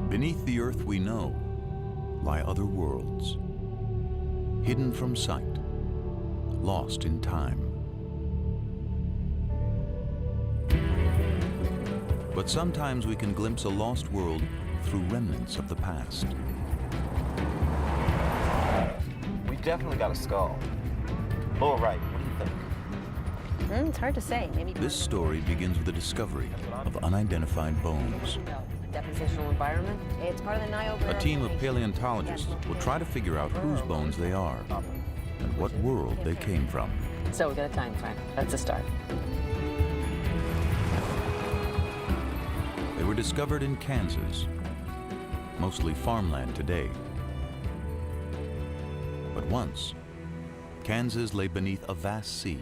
Beneath the earth we know lie other worlds, hidden from sight, lost in time. But sometimes we can glimpse a lost world through remnants of the past. We definitely got a skull. Lower right, what do you think? It's hard to say. Maybe This story begins with the discovery of unidentified bones. depositional environment. It's part of the Niobe. A team of paleontologists will try to figure out whose bones they are and what world they came from. So we got a time frame. That's a start. They were discovered in Kansas, mostly farmland today. But once, Kansas lay beneath a vast sea.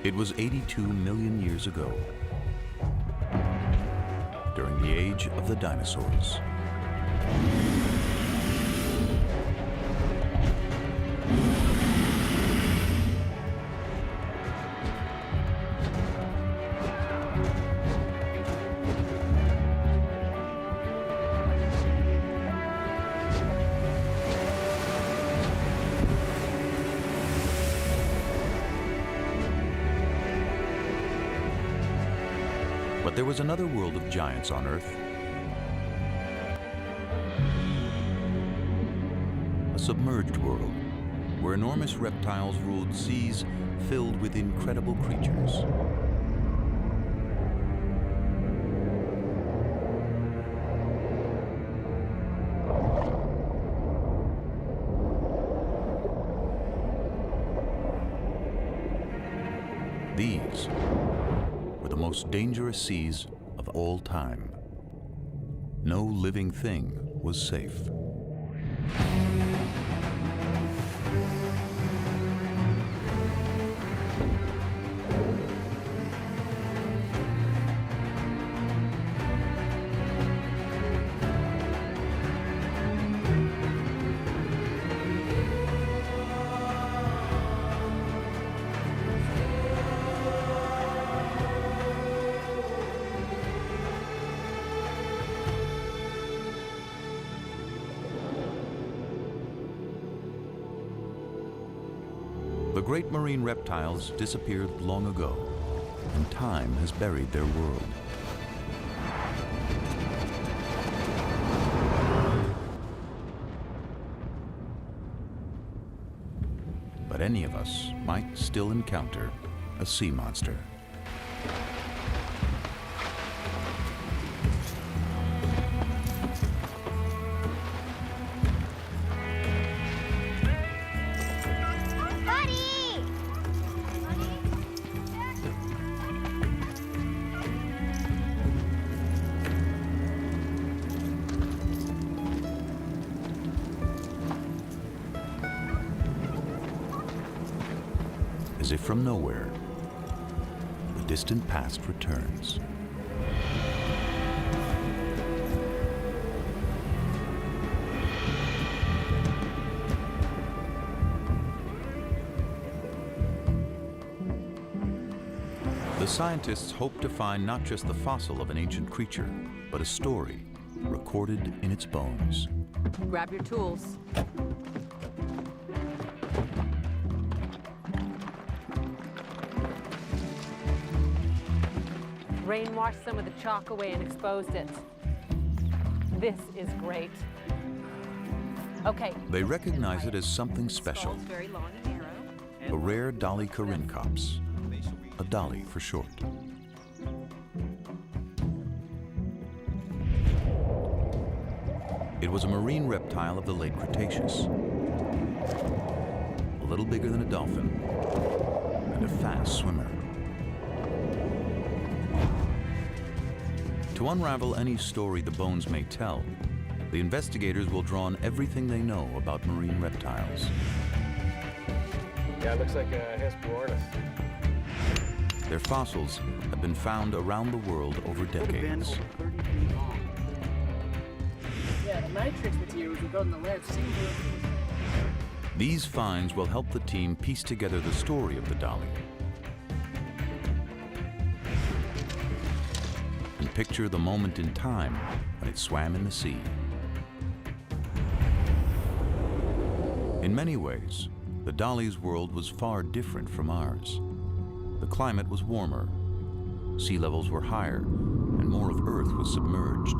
It was 82 million years ago, during the age of the dinosaurs. But there was another world of giants on Earth. A submerged world where enormous reptiles ruled seas filled with incredible creatures. These were the most dangerous seas of all time. No living thing was safe. The great marine reptiles disappeared long ago, and time has buried their world. But any of us might still encounter a sea monster. As if from nowhere, the distant past returns. The scientists hope to find not just the fossil of an ancient creature, but a story recorded in its bones. Grab your tools. Rain washed some of the chalk away and exposed it. This is great. Okay. They recognize it as something special, Very long and narrow. a rare Dolly corincops, a dolly for short. It was a marine reptile of the late Cretaceous, a little bigger than a dolphin, and a fast swimmer. To unravel any story the bones may tell, the investigators will draw on everything they know about marine reptiles. Yeah, it looks like a Hesperornis. Their fossils have been found around the world over decades. matrix materials we've got in the lab seem to... These finds will help the team piece together the story of the dolly and picture the moment in time when it swam in the sea. In many ways, the dolly's world was far different from ours. The climate was warmer, sea levels were higher, and more of Earth was submerged.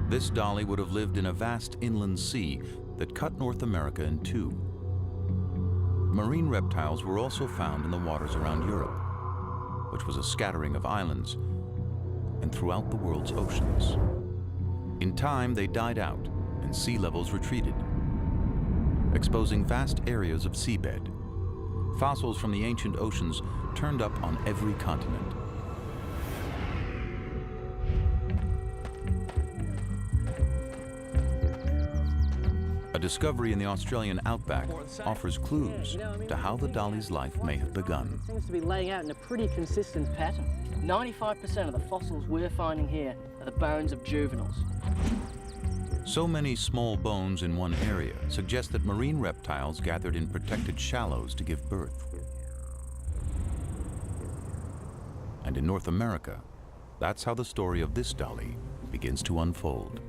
This dolly would have lived in a vast inland sea that cut North America in two. Marine reptiles were also found in the waters around Europe, which was a scattering of islands, and throughout the world's oceans. In time, they died out and sea levels retreated, exposing vast areas of seabed. Fossils from the ancient oceans turned up on every continent. A discovery in the Australian outback offers clues to how the dolly's life may have begun. Seems to be laying out in a pretty consistent pattern. 95% of the fossils we're finding here are the bones of juveniles. So many small bones in one area suggest that marine reptiles gathered in protected shallows to give birth. And in North America, that's how the story of this dolly begins to unfold.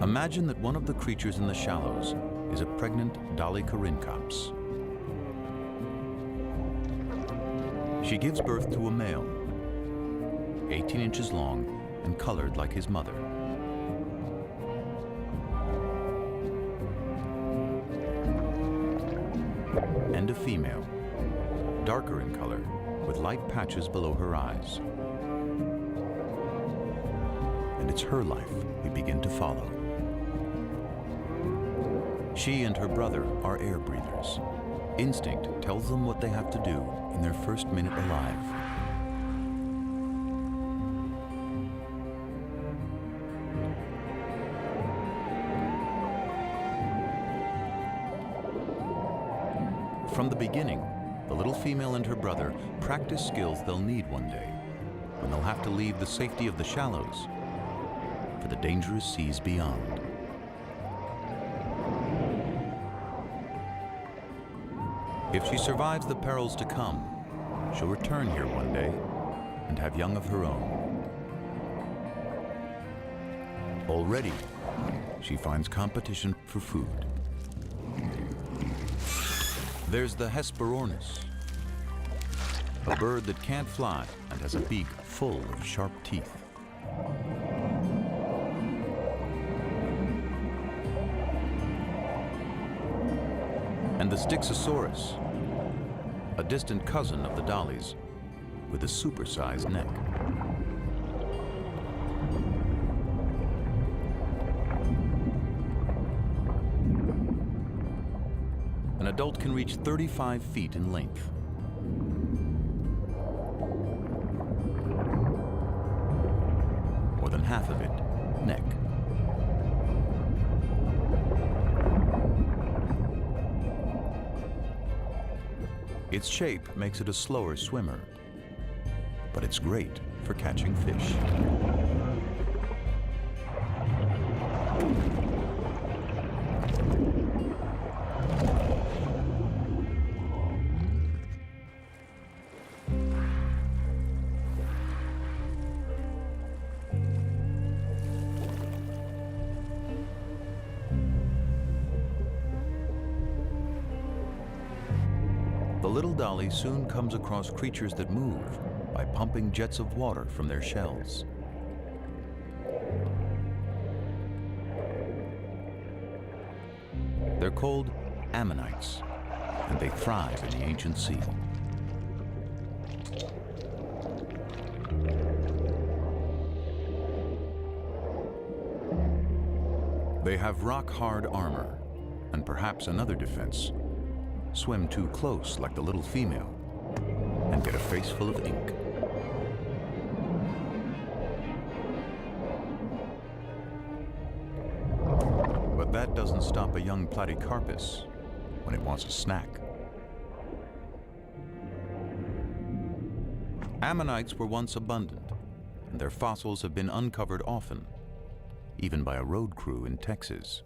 Imagine that one of the creatures in the shallows is a pregnant dolly corincops. She gives birth to a male, 18 inches long and colored like his mother. And a female, darker in color, with light patches below her eyes. And it's her life we begin to follow. She and her brother are air breathers. Instinct tells them what they have to do in their first minute alive. From the beginning, the little female and her brother practice skills they'll need one day, when they'll have to leave the safety of the shallows for the dangerous seas beyond. If she survives the perils to come, she'll return here one day and have young of her own. Already, she finds competition for food. There's the Hesperornis, a bird that can't fly and has a beak full of sharp teeth. And the Styxosaurus, a distant cousin of the dollies with a supersized neck. An adult can reach 35 feet in length. More than half of it, neck. Its shape makes it a slower swimmer, but it's great for catching fish. The little dolly soon comes across creatures that move by pumping jets of water from their shells. They're called ammonites, and they thrive in the ancient sea. They have rock-hard armor, and perhaps another defense: swim too close like the little female and get a face full of ink. But that doesn't stop a young platycarpus when it wants a snack. Ammonites were once abundant, and their fossils have been uncovered often, even by a road crew in Texas.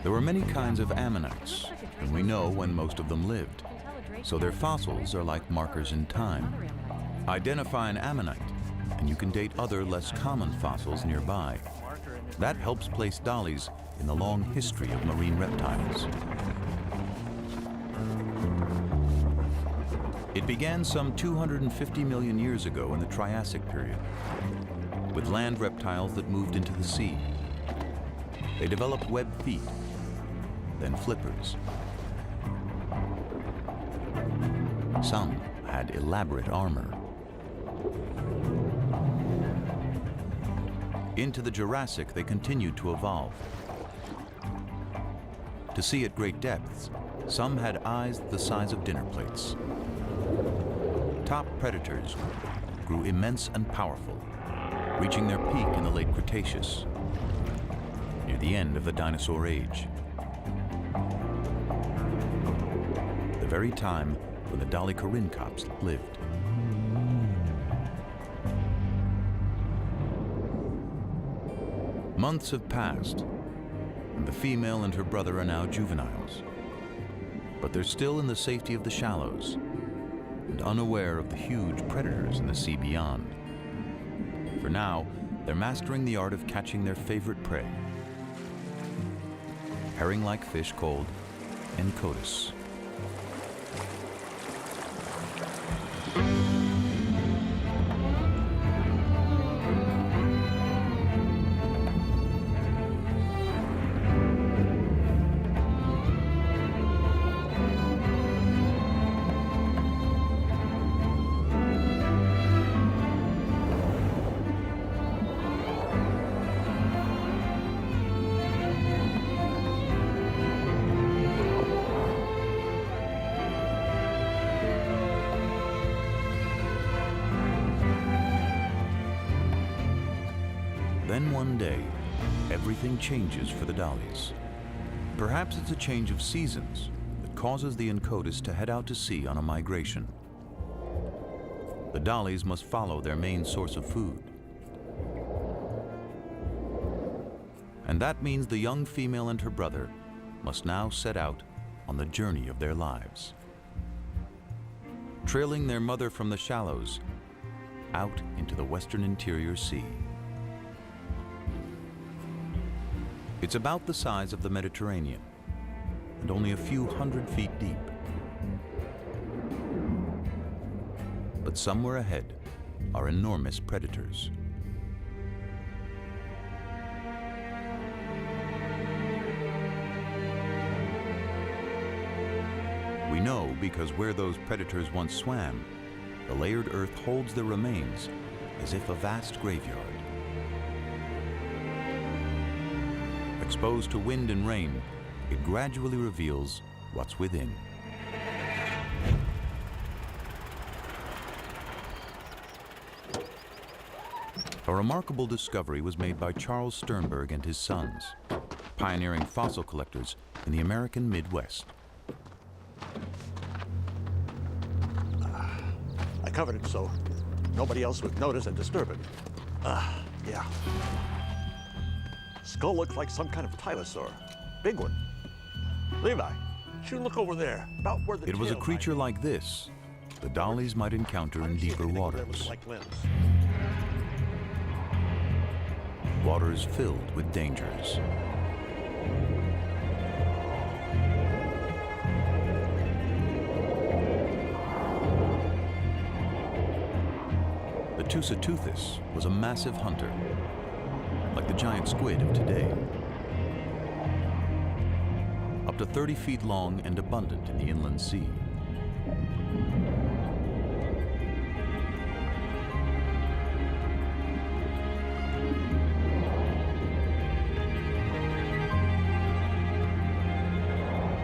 There were many kinds of ammonites, and we know when most of them lived. So their fossils are like markers in time. Identify an ammonite, and you can date other less common fossils nearby. That helps place dollies in the long history of marine reptiles. It began some 250 million years ago in the Triassic period, with land reptiles that moved into the sea. They developed webbed feet, then flippers. Some had elaborate armor. Into the Jurassic, they continued to evolve. To see at great depths, some had eyes the size of dinner plates. Top predators grew immense and powerful, reaching their peak in the late Cretaceous, near the end of the dinosaur age. The very time when the dolichoryncops lived. Months have passed, and the female and her brother are now juveniles. But they're still in the safety of the shallows and unaware of the huge predators in the sea beyond. For now, they're mastering the art of catching their favorite prey, herring-like fish called encotis. Then one day, everything changes for the dollies. Perhaps it's a change of seasons that causes the encotis to head out to sea on a migration. The dollies must follow their main source of food. And that means the young female and her brother must now set out on the journey of their lives, trailing their mother from the shallows out into the western interior sea. It's about the size of the Mediterranean and only a few 100 feet deep. But somewhere ahead are enormous predators. We know because where those predators once swam, the layered earth holds their remains as if a vast graveyard. Exposed to wind and rain, it gradually reveals what's within. A remarkable discovery was made by Charles Sternberg and his sons, pioneering fossil collectors in the American Midwest. I covered it so nobody else would notice and disturb it. Yeah. Skull looks like some kind of tylosaur. Big one. Levi, you look over there, about where the It was a tail creature might like this the dollies might encounter in be. deeper That waters. looks like limbs. Waters filled with dangers. The Tusateuthis was a massive hunter, like the giant squid of today. Up to 30 feet long and abundant in the inland sea.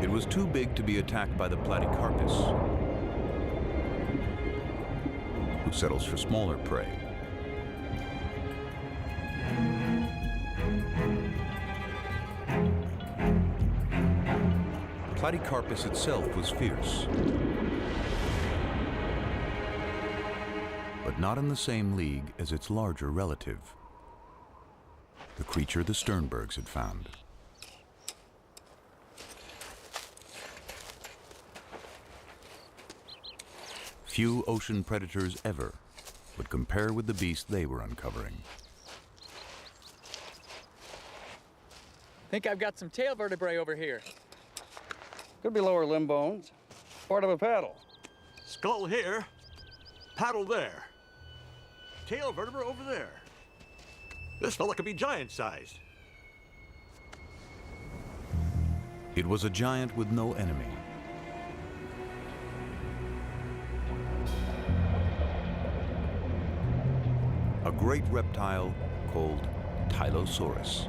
It was too big to be attacked by the platycarpus, who settles for smaller prey. Platycarpus itself was fierce, but not in the same league as its larger relative, the creature the Sternbergs had found. Few ocean predators ever would compare with the beast they were uncovering. Think I've got some tail vertebrae over here. Could be lower limb bones. Part of a paddle. Skull here, paddle there. Tail vertebra over there. This fella could be giant-sized. It was a giant with no enemy. A great reptile called Tylosaurus.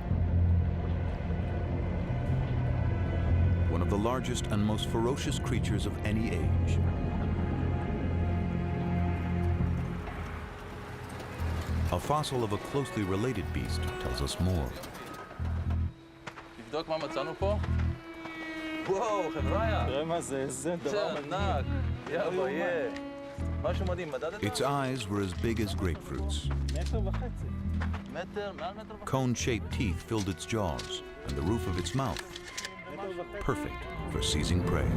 One of the largest and most ferocious creatures of any age. A fossil of a closely related beast tells us more. תבדוק מה מצאנו פה? וואו, חבריה. תראה מה זה, איזה דבר ענק. יא בויה. משהו מדהים, מדדת? Its eyes were as big as grapefruits. מטר, מעל מטר וחצי. Cone-shaped teeth filled its jaws, and the roof of its mouth, perfect for seizing prey.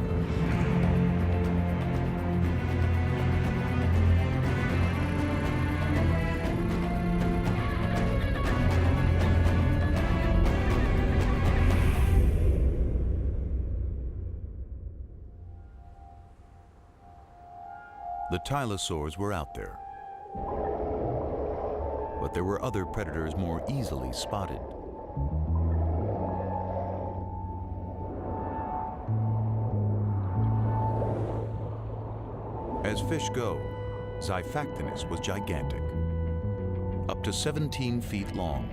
The Tylosaurs were out there, but there were other predators more easily spotted. As fish go, Xiphactinus was gigantic, up to 17 feet long.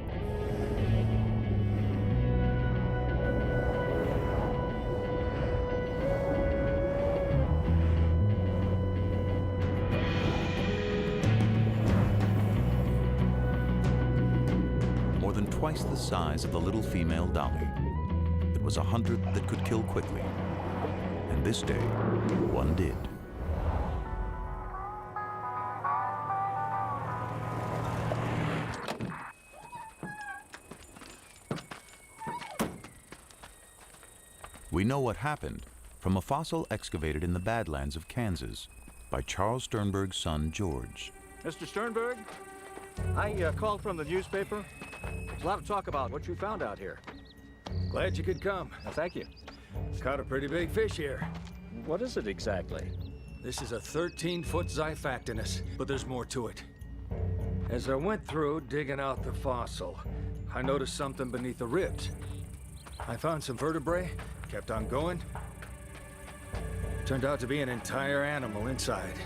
More than twice the size of the little female dolly. It was a hunter that could kill quickly, and this day, one did. We know what happened from a fossil excavated in the Badlands of Kansas by Charles Sternberg's son, George. Mr. Sternberg, I called from the newspaper. There's a lot of talk about what you found out here. Glad you could come. Thank you. Caught a pretty big fish here. What is it exactly? This is a 13-foot Xiphactinus, but there's more to it. As I went through digging out the fossil, I noticed something beneath the ribs. I found some vertebrae, kept on going. Turned out to be an entire animal inside.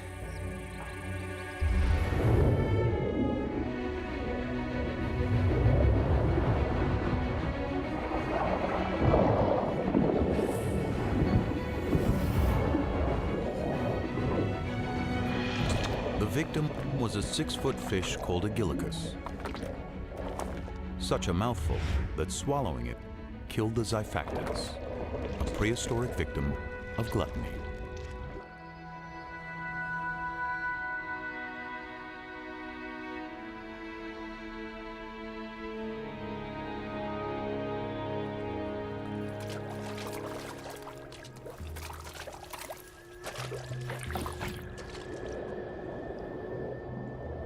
The victim was a 6-foot fish called a gillicus. Such a mouthful that swallowing it killed the Xiphactinus, a prehistoric victim of gluttony.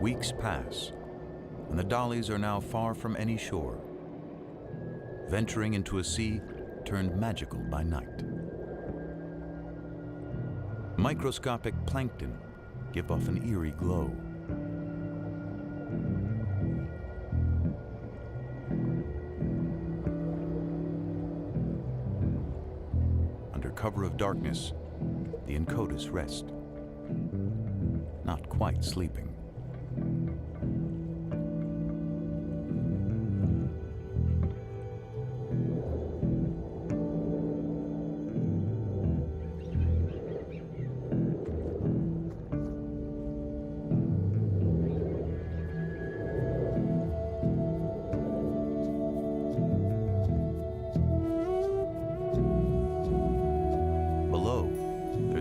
Weeks pass, and the dollies are now far from any shore, venturing into a sea turned magical by night. Microscopic plankton give off an eerie glow. Under cover of darkness, the Encotus rest, not quite sleeping.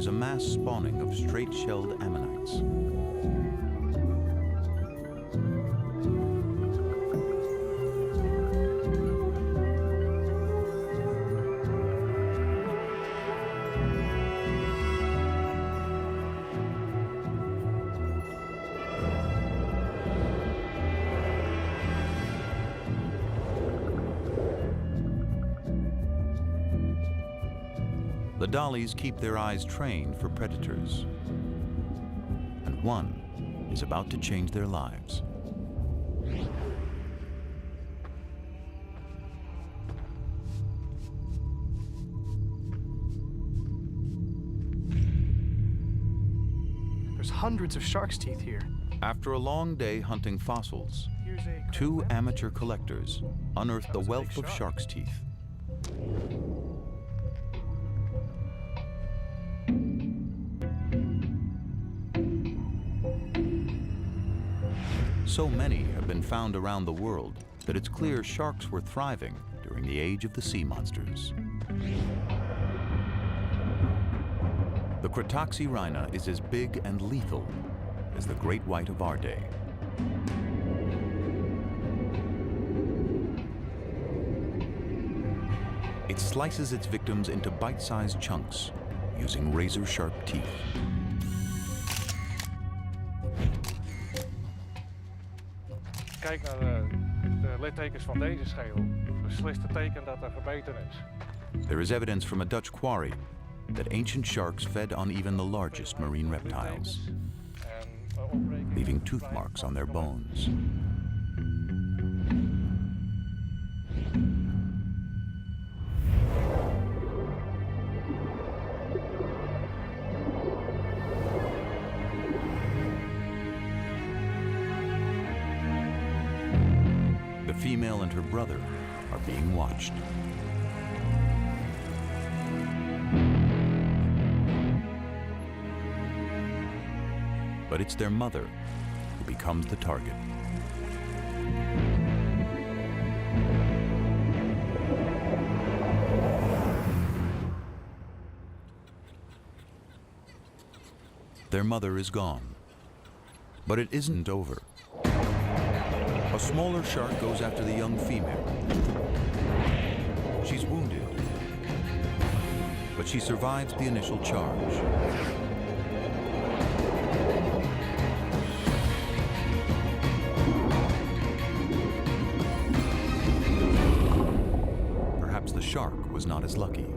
is a mass spawning of straight-shelled ammonites. The dollies keep their eyes trained for predators, and one is about to change their lives. There's hundreds of shark's teeth here. After a long day hunting fossils, Here's a two amateur collectors unearthed the was a big wealth of shark. shark's teeth. So many have been found around the world that it's clear sharks were thriving during the age of the sea monsters. The Cretoxyrhina is as big and lethal as the great white of our day. It slices its victims into bite-sized chunks using razor-sharp teeth. Kijk naar de littekens van deze schedel. Beslist het teken dat er verbeterd is. There is evidence from a Dutch quarry that ancient sharks fed on even the largest marine reptiles, leaving tooth marks on their bones. The female and her brother are being watched. But it's their mother who becomes the target. Their mother is gone, but it isn't over. A smaller shark goes after the young female. She's wounded, but she survives the initial charge. Perhaps the shark was not as lucky.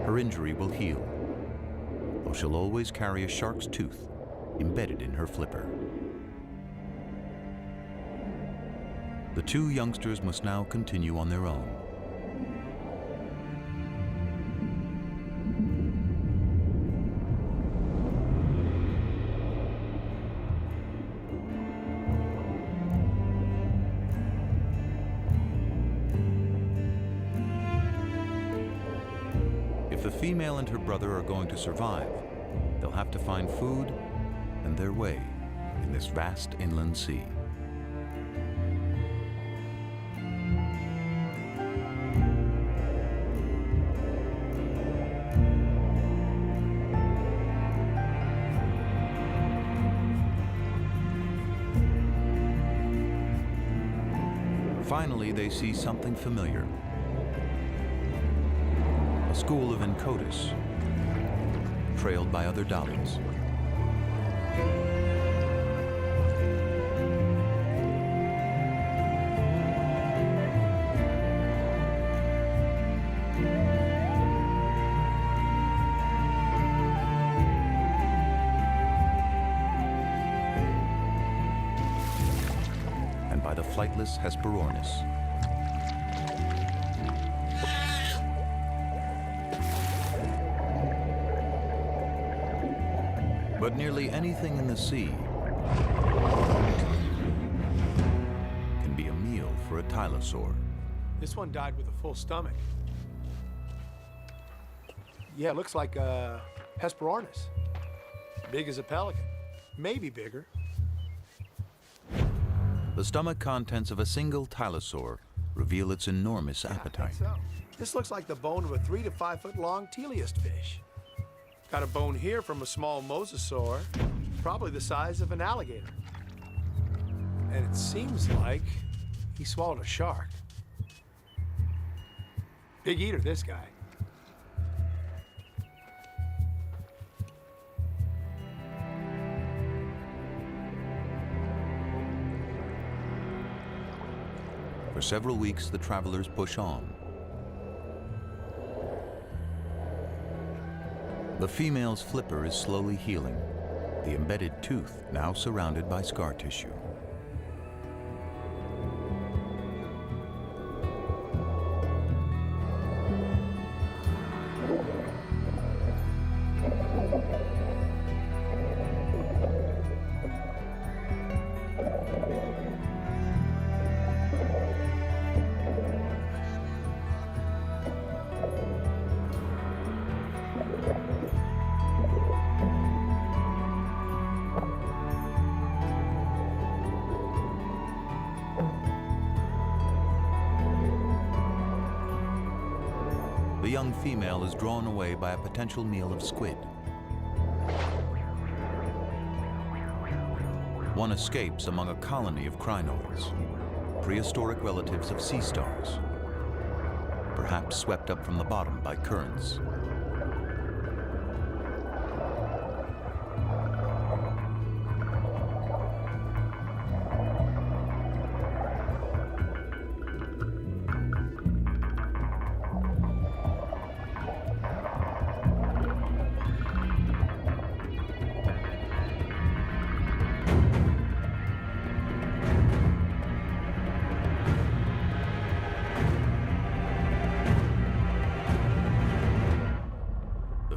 Her injury will heal, though she'll always carry a shark's tooth embedded in her flipper. The two youngsters must now continue on their own. If the female and her brother are going to survive, they'll have to find food and their way in this vast inland sea. Finally, they see something familiar. A school of Encotus, trailed by other dollies. And by the flightless Hesperornis. But nearly anything in the sea can be a meal for a tylosaur. This one died with a full stomach. Yeah, it looks like a Hesperornis. Big as a pelican. Maybe bigger. The stomach contents of a single tylosaur reveal its enormous appetite. So, this looks like the bone of a 3 to 5 foot long teleost fish. Got a bone here from a small mosasaur, probably the size of an alligator. And it seems like he swallowed a shark. Big eater, this guy. For several weeks, the travelers push on. The female's flipper is slowly healing, the embedded tooth now surrounded by scar tissue. The young female is drawn away by a potential meal of squid. One escapes among a colony of crinoids, prehistoric relatives of sea stars, perhaps swept up from the bottom by currents.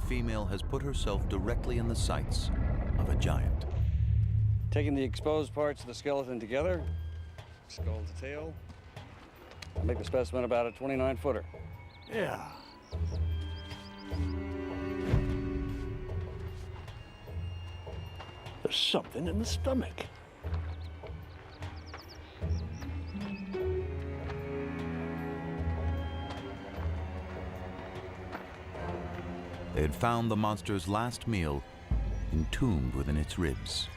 Female has put herself directly in the sights of a giant. Taking the exposed parts of the skeleton together, skull to tail, I'll make the specimen about a 29-footer. Yeah. There's something in the stomach. They had found the monster's last meal entombed within its ribs.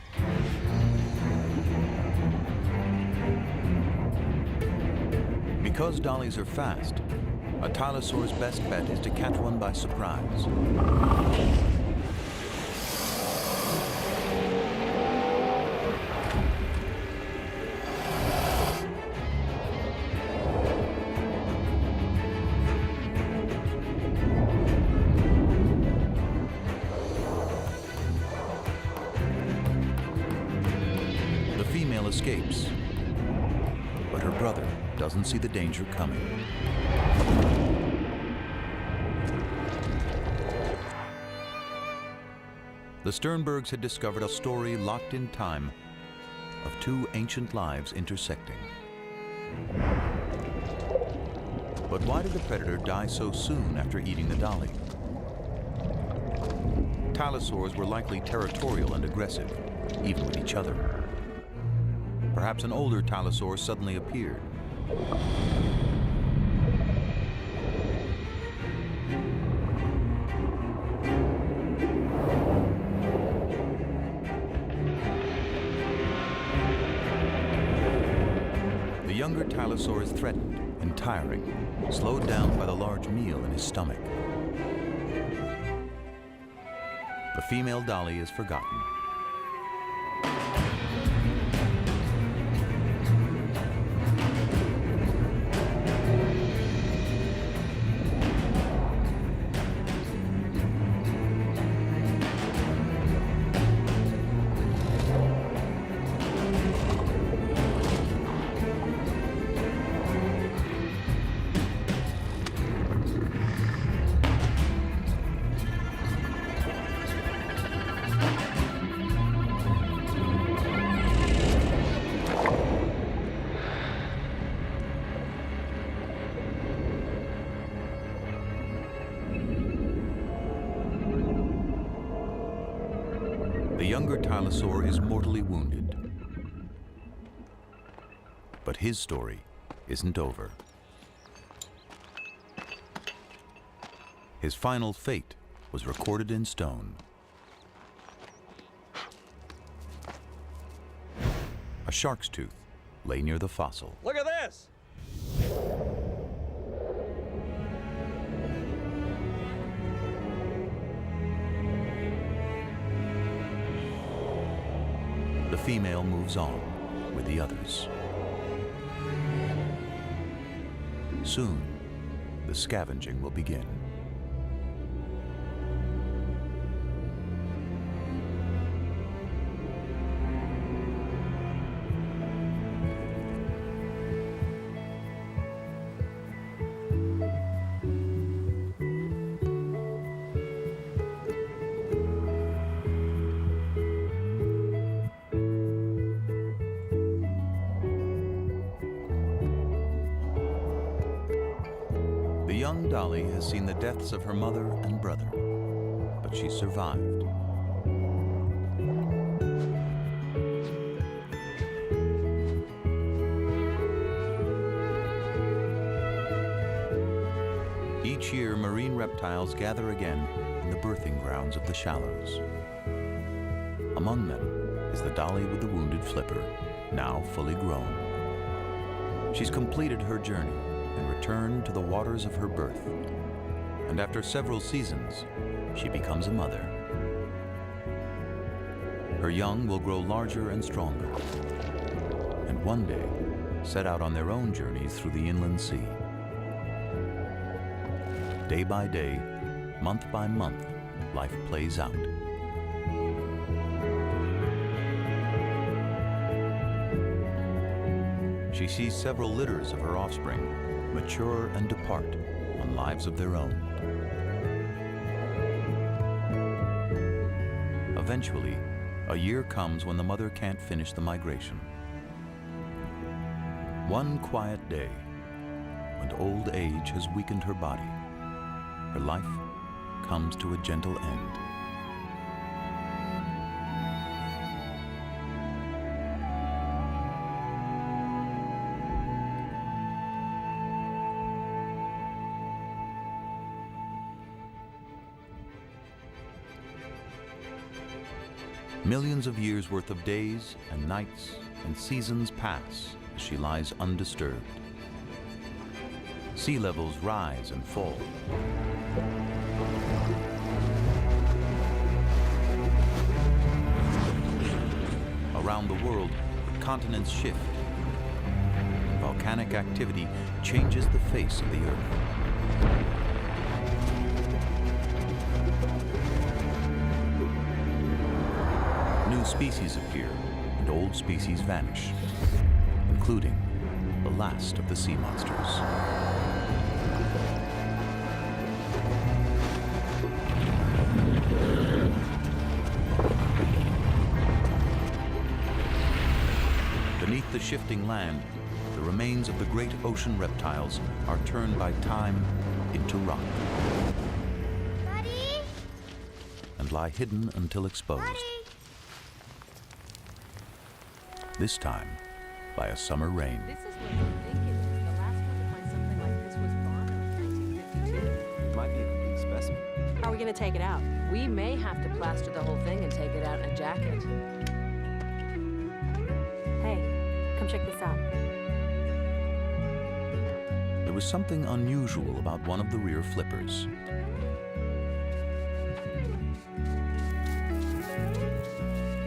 Because dollies are fast, a tylosaur's best bet is to catch one by surprise. Escapes, but her brother doesn't see the danger coming. The Sternbergs had discovered a story locked in time of two ancient lives intersecting. But why did the predator die so soon after eating the dolly? Tylosaurs were likely territorial and aggressive, even with each other. Perhaps an older tylosaur suddenly appeared. The younger tylosaur is threatened and tiring, slowed down by the large meal in his stomach. The female dolly is forgotten. The younger tylosaur is mortally wounded. But his story isn't over. His final fate was recorded in stone. A shark's tooth lay near the fossil. Look at this! The female moves on with the others. Soon, the scavenging will begin. The young Dolly has seen the deaths of her mother and brother, but she survived. Each year, marine reptiles gather again in the birthing grounds of the shallows. Among them is the Dolly with the wounded flipper, now fully grown. She's completed her journey and returned to the waters of her birth. And after several seasons, she becomes a mother. Her young will grow larger and stronger, and one day set out on their own journeys through the inland sea. Day by day, month by month, life plays out. She sees several litters of her offspring mature and depart on lives of their own. Eventually, a year comes when the mother can't finish the migration. One quiet day, when old age has weakened her body, her life comes to a gentle end. Millions of years worth of days and nights and seasons pass as she lies undisturbed. Sea levels rise and fall. Around the world, continents shift. Volcanic activity changes the face of the Earth. New species appear and old species vanish, including the last of the sea monsters. Beneath the shifting land, the remains of the great ocean reptiles are turned by time into rock. Buddy? And lie hidden until exposed. Buddy? This time by a summer rain. This is what you think it is. The last one to find something like this was Bonham in 1952. It might be a complete specimen. How are we going to take it out? We may have to plaster the whole thing and take it out in a jacket. Hey, come check this out. There was something unusual about one of the rear flippers.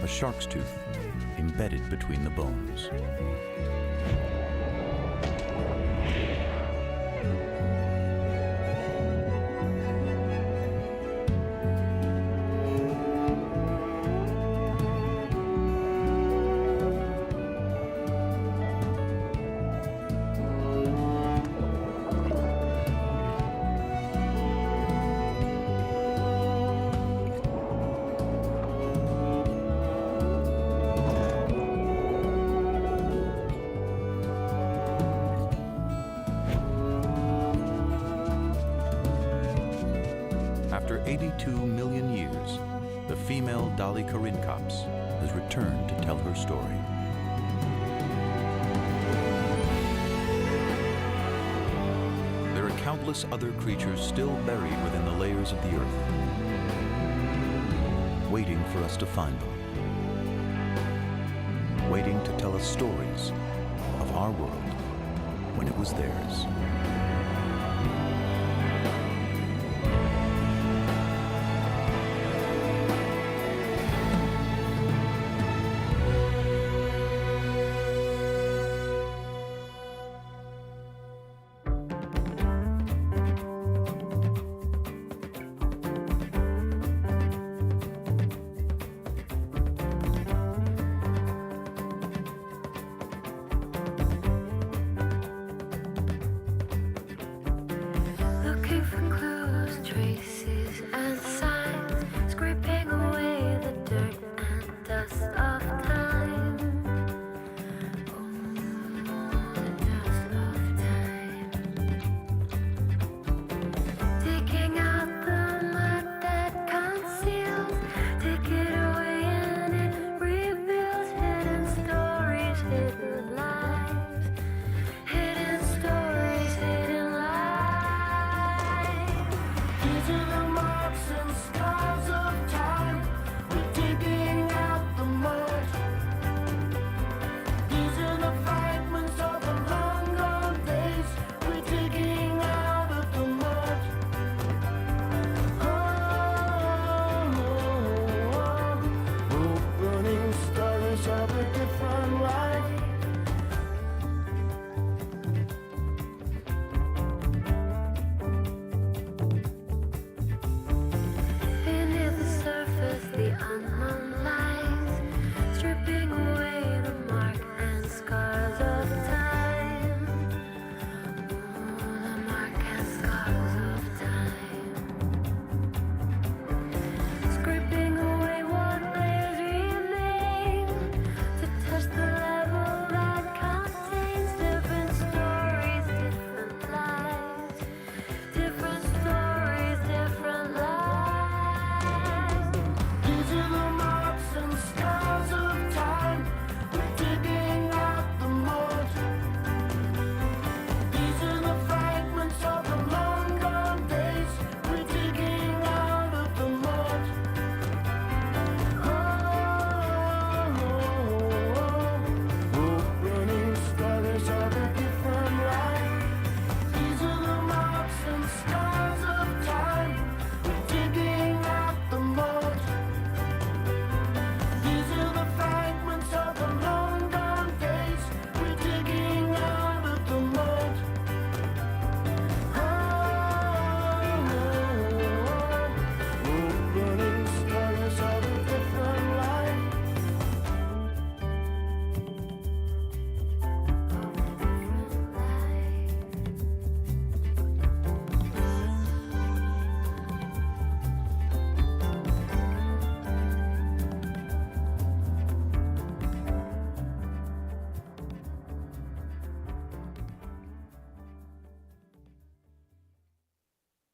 A shark's tooth embedded between the bones. After 82 million years, the female Dolly Corincops has returned to tell her story. countless other creatures still buried within the layers of the earth, waiting for us to find them, waiting to tell us stories of our world when it was theirs.